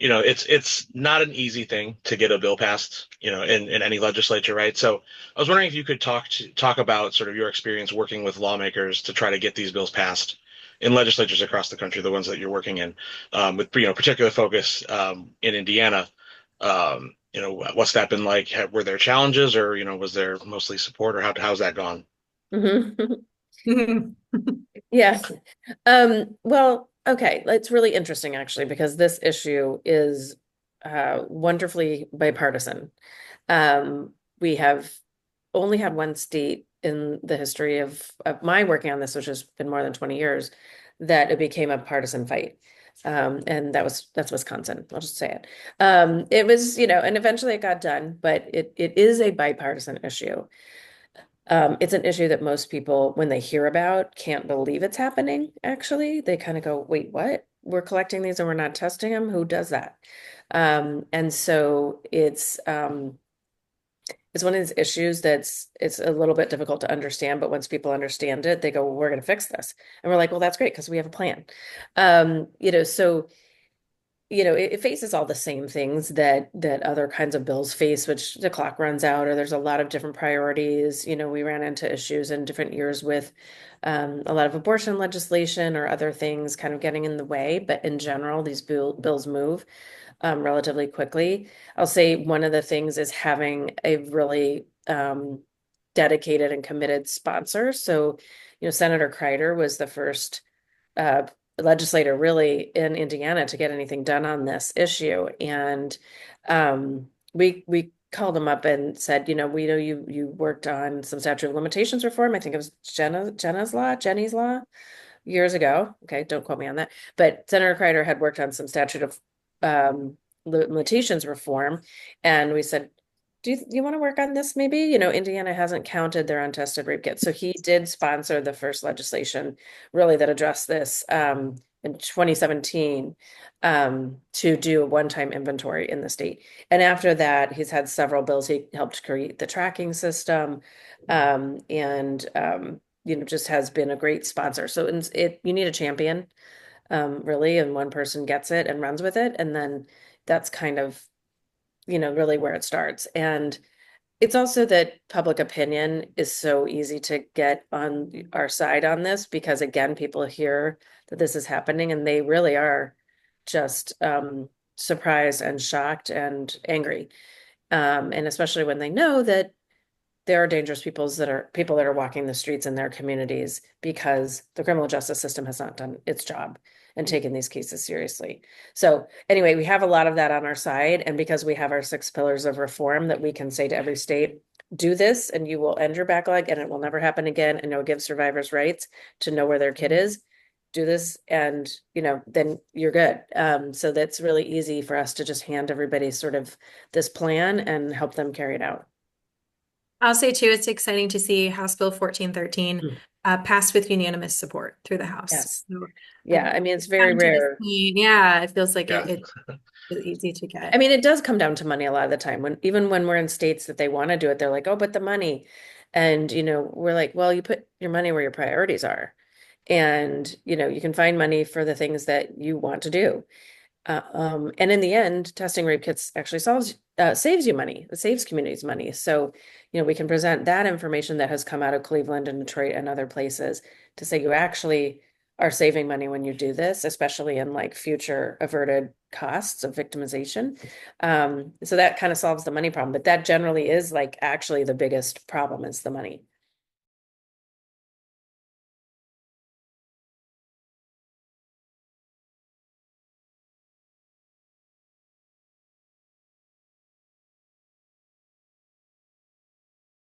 it's not an easy thing to get a bill passed, in any legislature, right? So I was wondering if you could talk about sort of your experience working with lawmakers to try to get these bills passed in legislatures across the country, the ones that you're working in, with particular focus in Indiana. What's that been like? Were there challenges, or was there mostly support, or how's that gone? Mhm. Yeah. Well, okay, it's really interesting actually because this issue is wonderfully bipartisan. We have only had one state in the history of my working on this, which has been more than 20 years, that it became a partisan fight. And that's Wisconsin. I'll just say it. It was, and eventually it got done, but it is a bipartisan issue. It's an issue that most people, when they hear about, can't believe it's happening, actually. They kind of go, wait, what? We're collecting these and we're not testing them? Who does that? And so it's one of these issues it's a little bit difficult to understand, but once people understand it, they go, well, we're going to fix this. And we're like, well, that's great because we have a plan. So it faces all the same things that other kinds of bills face, which the clock runs out, or there's a lot of different priorities. We ran into issues in different years with a lot of abortion legislation or other things kind of getting in the way. But in general, these bills move relatively quickly. I'll say one of the things is having a really dedicated and committed sponsor. So, Senator Kreider was the first uh, legislator really in Indiana to get anything done on this issue. And we called him up and said, we know you worked on some statute of limitations reform. I think it was Jenny's law years ago. Okay, don't quote me on that. But Senator Kreider had worked on some statute of limitations reform, and we said, do you want to work on this maybe? Indiana hasn't counted their untested rape kits. So he did sponsor the first legislation really that addressed this in 2017 to do a one-time inventory in the state. And after that, he's had several bills. He helped create the tracking system and just has been a great sponsor. So you need a champion really, and one person gets it and runs with it. And then that's kind of really where it starts. And it's also that public opinion is so easy to get on our side on this because, again, people hear that this is happening and they really are just surprised and shocked and angry. And especially when they know that there are dangerous people that are walking the streets in their communities because the criminal justice system has not done its job and taken these cases seriously. So anyway, we have a lot of that on our side. And because we have our 6 pillars of reform that we can say to every state, do this and you will end your backlog and it will never happen again. And it'll give survivors rights to know where their kid is. Do this and then you're good. So that's really easy for us to just hand everybody sort of this plan and help them carry it out. I'll say too, it's exciting to see House Bill 1413 Mm. passed with unanimous support through the House. Yes. So, Yeah. I mean, it's very gotten to this rare. point, yeah, it feels like Yeah. it's easy to I get. mean, it does come down to money a lot of the time. Even when we're in states that they want to do it, they're like, "Oh, but the money," and we're like, "Well, you put your money where your priorities are, and you can find money for the things that you want to do." And in the end, testing rape kits actually saves you money. It saves communities money. So, we can present that information that has come out of Cleveland and Detroit and other places to say you actually are saving money when you do this, especially in like future averted costs of victimization. So that kind of solves the money problem. But that generally is like actually the biggest problem is the money.